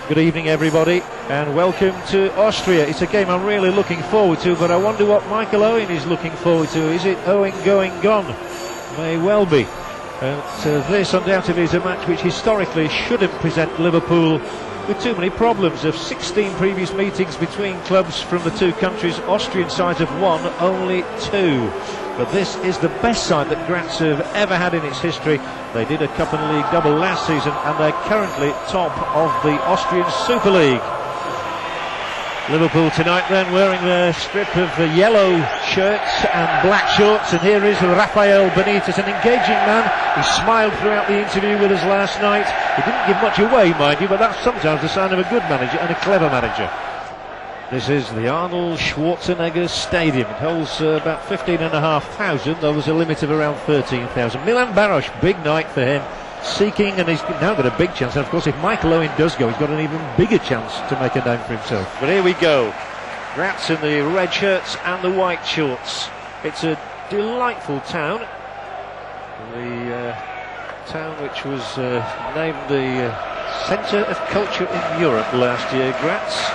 Good evening, everybody, and welcome to Austria. It's a game I'm really looking forward to, but I wonder what Michael Owen is looking forward to. Is it Owen going gone? May well be. This undoubtedly is a match which historically shouldn't present Liverpool with too many problems. Of 16 previous meetings between clubs from the two countries, Austrian sides have won only 2. But this is the best side that Graz have ever had in its history. They did a Cup and League double last season, and they're currently top of the Austrian Super League. Liverpool tonight then wearing their strip of yellow shirts and black shorts, and here is Rafael Benitez, an engaging man. He smiled throughout the interview with us last night. He didn't give much away, mind you, but that's sometimes the sign of a good manager and a clever manager. This is the Arnold Schwarzenegger Stadium. It holds about 15,500, though there's a limit of around 13,000. Milan Baros, big night for him, seeking, and he's now got a big chance. And of course, if Michael Owen does go, he's got an even bigger chance to make a name for himself. But here we go. Graz in the red shirts and the white shorts. It's a delightful town. The town which was named the Centre of Culture in Europe last year, Graz.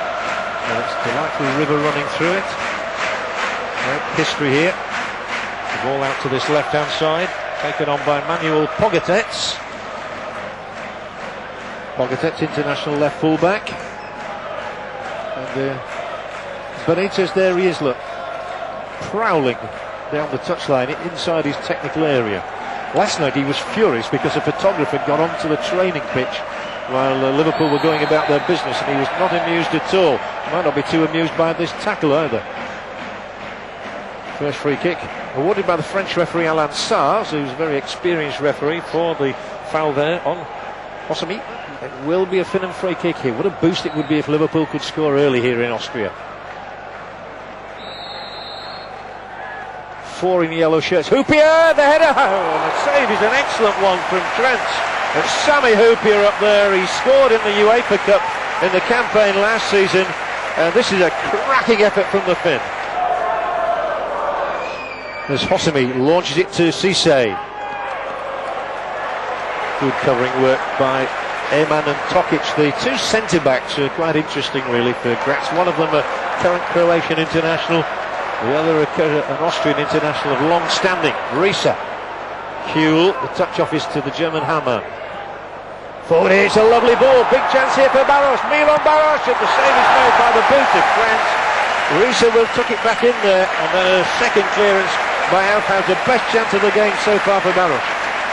It's a delightful river running through it. Great history here. The ball out to this left-hand side, taken on by Manuel Pogatetz. Pogatetz, international left full-back. And Benitez, there he is, look, prowling down the touchline inside his technical area. Last night he was furious because a photographer got onto the training pitch while Liverpool were going about their business, and he was not amused at all. He might not be too amused by this tackle either. First free kick awarded by the French referee Alain Sars, who's a very experienced referee, for the foul there on Osami. It will be a Finland free kick here. What a boost it would be if Liverpool could score early here in Austria. 4 in yellow shirts. Hoopier, the header. Oh, the save is an excellent one from Trent. And Sami Hoopier up there. He scored in the UEFA Cup in the campaign last season, and this is a cracking effort from the Finn. As Hosami launches it to Cisse. Good covering work by Eman and Tokic. The two centre-backs are quite interesting really for Graz. One of them a current Croatian international, the other an Austrian international of long standing, Risa. Huel, the touch-off is to the German Hammer. Forward, it's a lovely ball, big chance here for Baros, Milan Baros, and the save is made by the boot of Trent. Risa will tuck it back in there, and then a second clearance by Alphonse, the best chance of the game so far for Baros.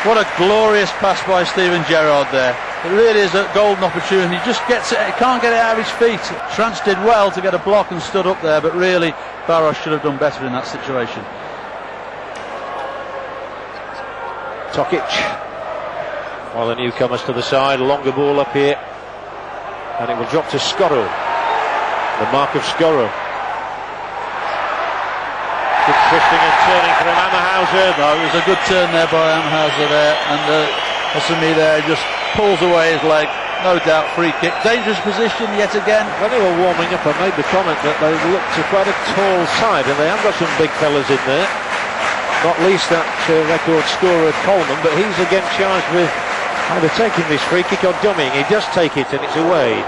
What a glorious pass by Steven Gerrard there. It really is a golden opportunity. He just gets it, he can't get it out of his feet. Trent did well to get a block and stood up there, but really Baros should have done better in that situation. Tokic, while the newcomers to the side, longer ball up here, and it will drop to Skoro. The mark of Skoro. Good twisting and turning from Ammerhauser. No, it was a good turn there by Ammerhauser there, and Osami there just pulls away his leg. No doubt, free kick. Dangerous position yet again. When they were warming up, I made the comment that they looked to quite a tall side, and they have got some big fellas in there. Not least that record scorer Coleman, but he's again charged with either taking this free kick or dummying. He does take it, and it's away.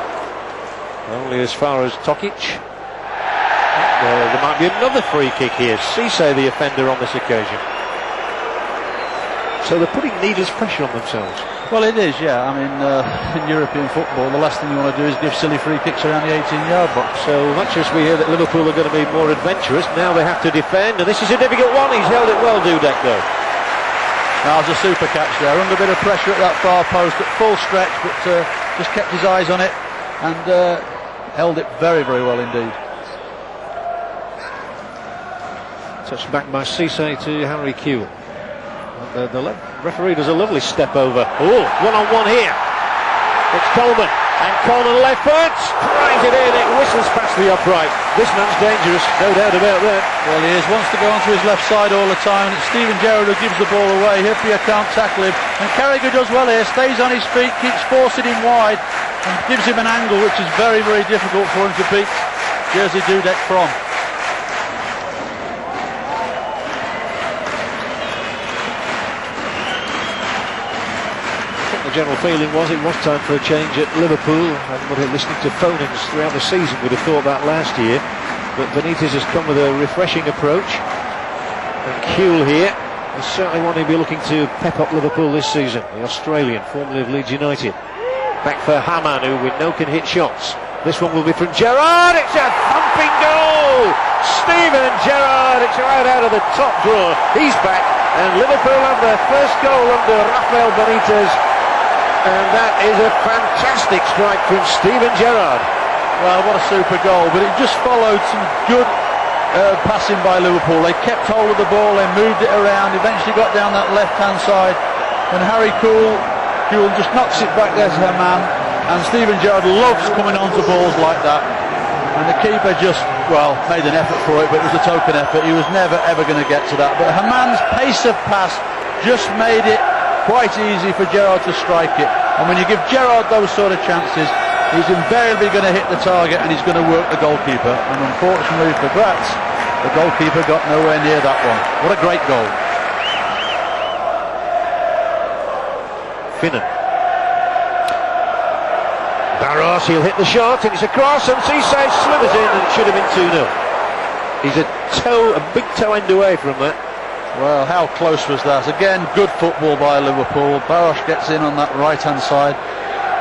Only as far as Tokic. There might be another free kick here. Cisse, the offender on this occasion. So they're putting needless pressure on themselves. Well, it is, yeah. I mean, in European football, the last thing you want to do is give silly free kicks around the 18-yard box. So much as we hear that Liverpool are going to be more adventurous, now they have to defend, and this is a difficult one. He's held it well, Dudek, though. That was a super catch there, under a bit of pressure at that far post, at full stretch, but just kept his eyes on it and held it very, very well indeed. Touched back by Cisse to Harry Kuehl. The referee does a lovely step over. Oh, one-on-one here. It's Coleman, and Coleman left foot, right it in, it whistles past the upright. This man's dangerous, no doubt about that. Well, he is, wants to go onto his left side all the time, and it's Steven Gerrard who gives the ball away. Hoopier can't tackle him, and Carragher does well here, stays on his feet, keeps forcing him wide, and gives him an angle which is very, very difficult for him to beat Jerzy Dudek from. the general feeling was it was time for a change at Liverpool. Everybody listening to phone-ins throughout the season would have thought that last year. But Benitez has come with a refreshing approach. And Kuhl here is certainly one who'll be looking to pep up Liverpool this season. The Australian, formerly of Leeds United. Back for Hamann, who we know can hit shots. This one will be from Gerrard. It's a thumping goal! Steven Gerrard, it's right out of the top drawer. He's back, and Liverpool have their first goal under Rafael Benitez. And that is a fantastic strike from Steven Gerrard. Well, what a super goal, but it just followed some good passing by Liverpool. They kept hold of the ball, they moved it around, eventually got down that left-hand side, and Harry Kuhl just knocks it back there to her man, and Steven Gerrard loves coming onto balls like that, and the keeper just, well, made an effort for it, but it was a token effort. He was never ever going to get to that, but Haman's pace of pass just made it quite easy for Gerrard to strike it, and when you give Gerrard those sort of chances, he's invariably going to hit the target and he's going to work the goalkeeper, and unfortunately for Graz, the goalkeeper got nowhere near that one. What a great goal. Finnan. Barros, he'll hit the shot, and it's a cross, and Cisse slithers in, and it should have been 2-0. He's a big toe end away from that. Well, how close was that? Again, good football by Liverpool. Barros gets in on that right-hand side.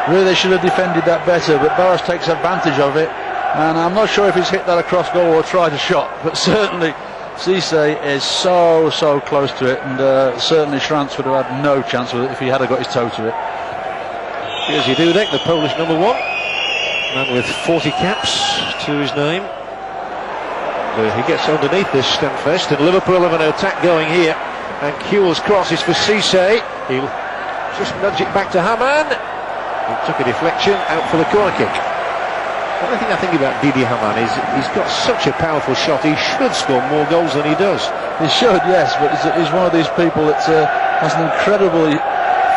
Really, they should have defended that better, but Barros takes advantage of it, and I'm not sure if he's hit that across goal or tried a shot, but certainly Cisse is so close to it, and certainly Schranz would have had no chance with it if he had got his toe to it. Here's Dudek, the Polish number 1, man with 40 caps to his name. He gets underneath this Stamfest, and Liverpool have an attack going here, and Kuhl's cross is for Cisse. He'll just nudge it back to Hamann. He took a deflection, out for the corner kick. The only thing I think about Didier Hamann is he's got such a powerful shot. He should score more goals than he does. He should, yes, but he's one of these people that has an incredibly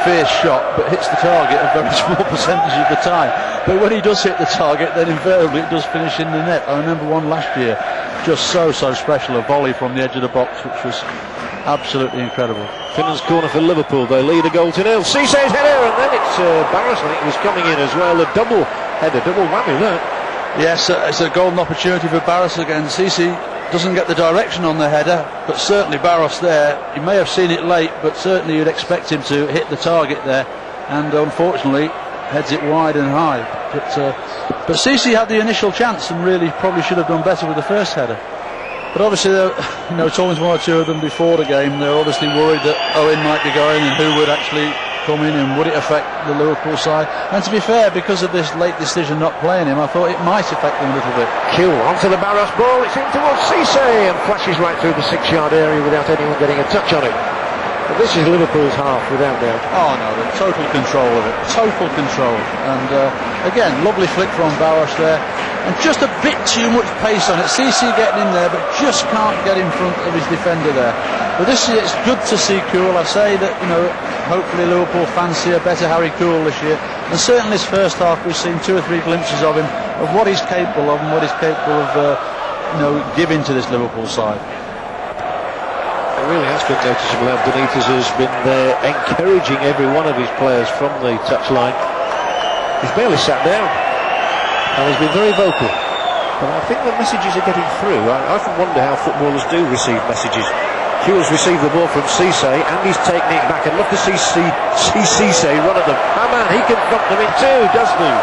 fierce shot, but hits the target a very small percentage of the time. But when he does hit the target, then invariably it does finish in the net. I remember one last year, just so special, a volley from the edge of the box, which was absolutely incredible. Finnan's corner for Liverpool. They lead a goal to 0. Cisse's header, and then it's Barros, I think, was coming in as well. A double header, double whammy there. Yes, it's a golden opportunity for Barros again. Cisse doesn't get the direction on the header, but certainly Barros there, he may have seen it late, but certainly you'd expect him to hit the target there, and unfortunately heads it wide and high. But Cisse had the initial chance and really probably should have done better with the first header. But obviously, it's always one or two of them before the game. They're obviously worried that Owen might be going and who would actually come in and would it affect the Liverpool side. And to be fair, because of this late decision not playing him, I thought it might affect them a little bit. Kuhl onto the Barros ball, it's in towards Cisse and flashes right through the 6-yard area without anyone getting a touch on it. But this is Liverpool's half, without doubt. Oh no, they're total control of it. Total control. And again, lovely flick from Barros there. And just a bit too much pace on it. Cisse getting in there, but just can't get in front of his defender there. But it's good to see Kuhl. I say that, hopefully Liverpool fans see a better Harry Kuhl this year. And certainly this first half we've seen 2 or 3 glimpses of him, of what he's capable of and what he's capable of giving to this Liverpool side. It really has been noticeable how Benitez has been there encouraging every one of his players from the touchline. He's barely sat down, and he's been very vocal. But I think the messages are getting through. I often wonder how footballers do receive messages. Kuhl's received the ball from Cisse, and he's taking it back, and look to see Cisse run at them. Hamann, he can knock them in too, doesn't he?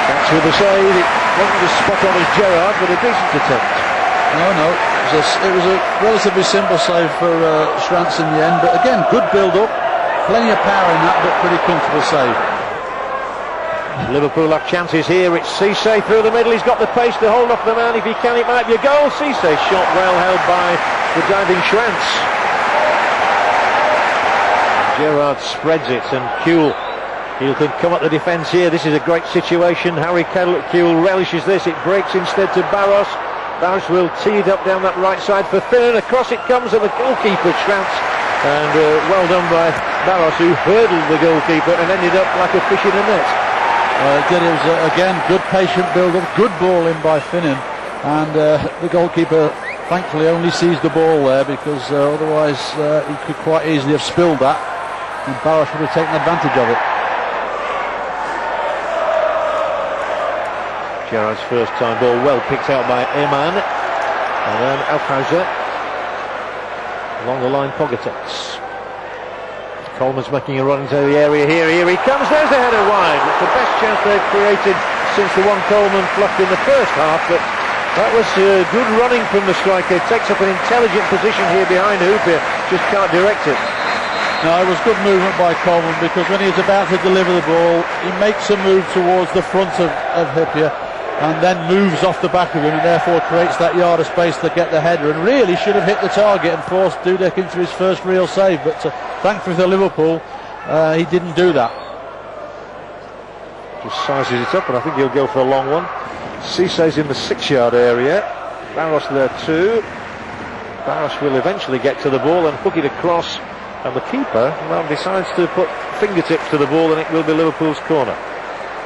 That's with the save. It wasn't as spot on as Gerrard, but a decent attempt. No, it was a relatively simple save for Schranz in the end, but again, good build-up, plenty of power in that, but pretty comfortable save. Liverpool have chances here. It's Cisse through the middle. He's got the pace to hold off the man. If he can, it might be a goal. Cisse shot well held by the diving Schranz. Gerrard spreads it, and Kuhl, he can come at the defence here. This is a great situation. Harry Kuhl relishes this. It breaks instead to Barros. Barros will tee it up down that right side for Finnan. Across it comes to the goalkeeper, Schranz. And well done by Barros, who hurdled the goalkeeper and ended up like a fish in a net. It was, again, good patient build-up, good ball in by Finnan. And the goalkeeper, thankfully, only sees the ball there, because otherwise he could quite easily have spilled that. And Barros would have taken advantage of it. Gerrard's first time ball, well picked out by Eman. And then Alphauser. Along the line, Pogatetz. Coleman's making a run into the area here. Here he comes. There's a header wide. It's the best chance they've created since the one Coleman fluffed in the first half. But that was good running from the striker. Takes up an intelligent position here behind Hooper. Just can't direct it. No, it was good movement by Coleman, because when he's about to deliver the ball, he makes a move towards the front of Hooper and then moves off the back of him, and therefore creates that yard of space to get the header, and really should have hit the target and forced Dudek into his first real save. But thankfully for Liverpool, he didn't do that. Just sizes it up, and I think he'll go for a long one. Cissé's in the 6-yard area. Barros there too. Barros will eventually get to the ball and hook it across, and the keeper, well, decides to put fingertips to the ball, and it will be Liverpool's corner.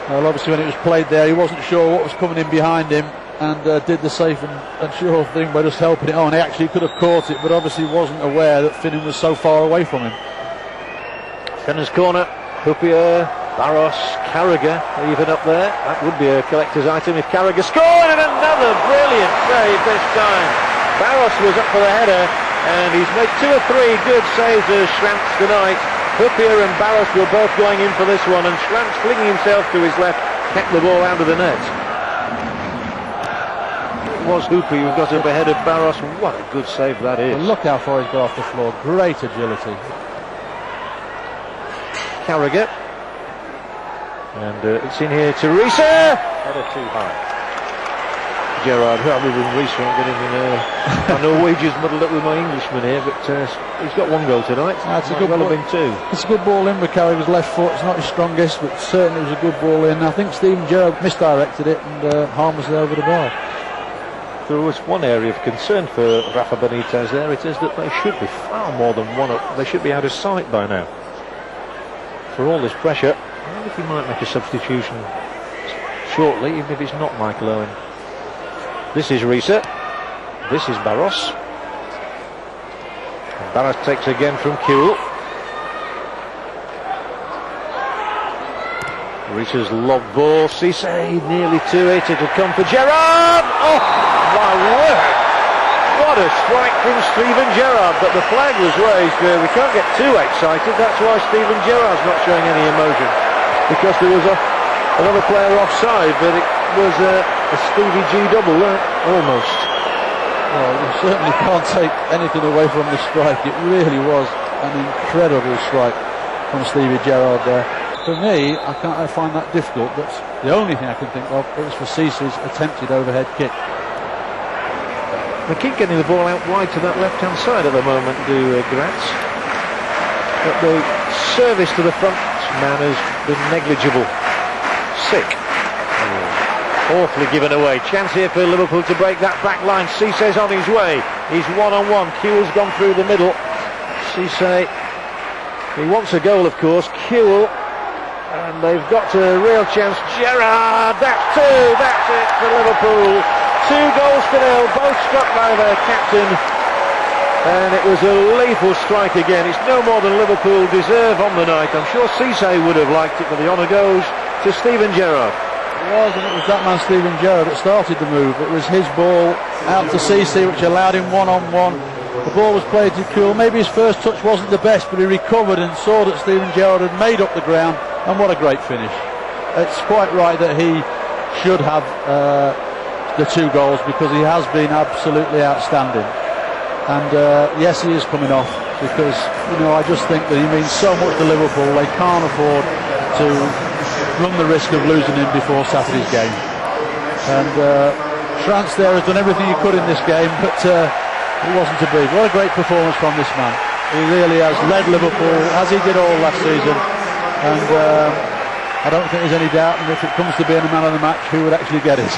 Well, obviously when it was played there, he wasn't sure what was coming in behind him, and did the safe and sure thing by just helping it on. He actually could have caught it, but obviously wasn't aware that Finnan was so far away from him. Finnan's corner. Hooper, Barros, Carragher even up there. That would be a collector's item if Carragher scored, and another brilliant save this time. Barros was up for the header, and he's made 2 or 3 good saves as Schranz tonight. Hooper and Barros were both going in for this one, and Schranz, flinging himself to his left, kept the ball out of the net. It was Hooper who got up ahead of Barros. What a good save that is. Well, look how far he's got off the floor. Great agility. Carragher. And it's in here to Risa. Header too high. Gerrard, rather than Rees, I'm getting my Norwegians muddled up with my Englishman here, but he's got 1 goal tonight. It's a good well ball. Have been 2. It's a good ball in with Carragher's left foot. It's not his strongest, but certainly it was a good ball in. I think Steven Gerrard misdirected it, and harmlessly over the bar. There was one area of concern for Rafa Benitez there. It is that they should be far more than one up. They should be out of sight by now. For all this pressure, I wonder if he might make a substitution shortly, even if it's not Michael Owen. This is Risa. This is Barros. And Barros takes again from Kuhl. Risa's lob ball. Cissé nearly to it. It'll come for Gerrard. Oh, my word. What a strike from Steven Gerrard. But the flag was raised. We can't get too excited. That's why Steven Gerrard's not showing any emotion. Because there was another player offside, but it was a Stevie G double, almost. Well, you certainly can't take anything away from the strike. It really was an incredible strike from Stevie Gerrard there. For me, I find that difficult, but the only thing I can think of is for Cissé's attempted overhead kick. They keep getting the ball out wide to that left-hand side at the moment, do Graz. But the service to the front man has been negligible. Sick. Awfully given away. Chance here for Liverpool to break that back line. Cissé's on his way. He's 1-on-1. Kuhl's gone through the middle. Cissé, he wants a goal, of course. Kuhl, and they've got a real chance. Gerrard, that's 2. That's it for Liverpool. 2 goals to 0, both struck by their captain. And it was a lethal strike again. It's no more than Liverpool deserve on the night. I'm sure Cissé would have liked it, but the honour goes to Steven Gerrard. It was, and it was that man Steven Gerrard that started the move. It was his ball out to Cissé, which allowed him 1-on-1. The ball was played to Kuhl. Maybe his first touch wasn't the best, but he recovered and saw that Steven Gerrard had made up the ground, and what a great finish. It's quite right that he should have the 2 goals, because he has been absolutely outstanding. And yes, he is coming off, because I just think that he means so much to Liverpool. They can't afford to run the risk of losing him before Saturday's game. And Schranz there has done everything he could in this game, but it wasn't to be. What a great performance from this man. He really has led Liverpool, as he did all last season, and I don't think there's any doubt, and if it comes to being a man of the match, who would actually get it?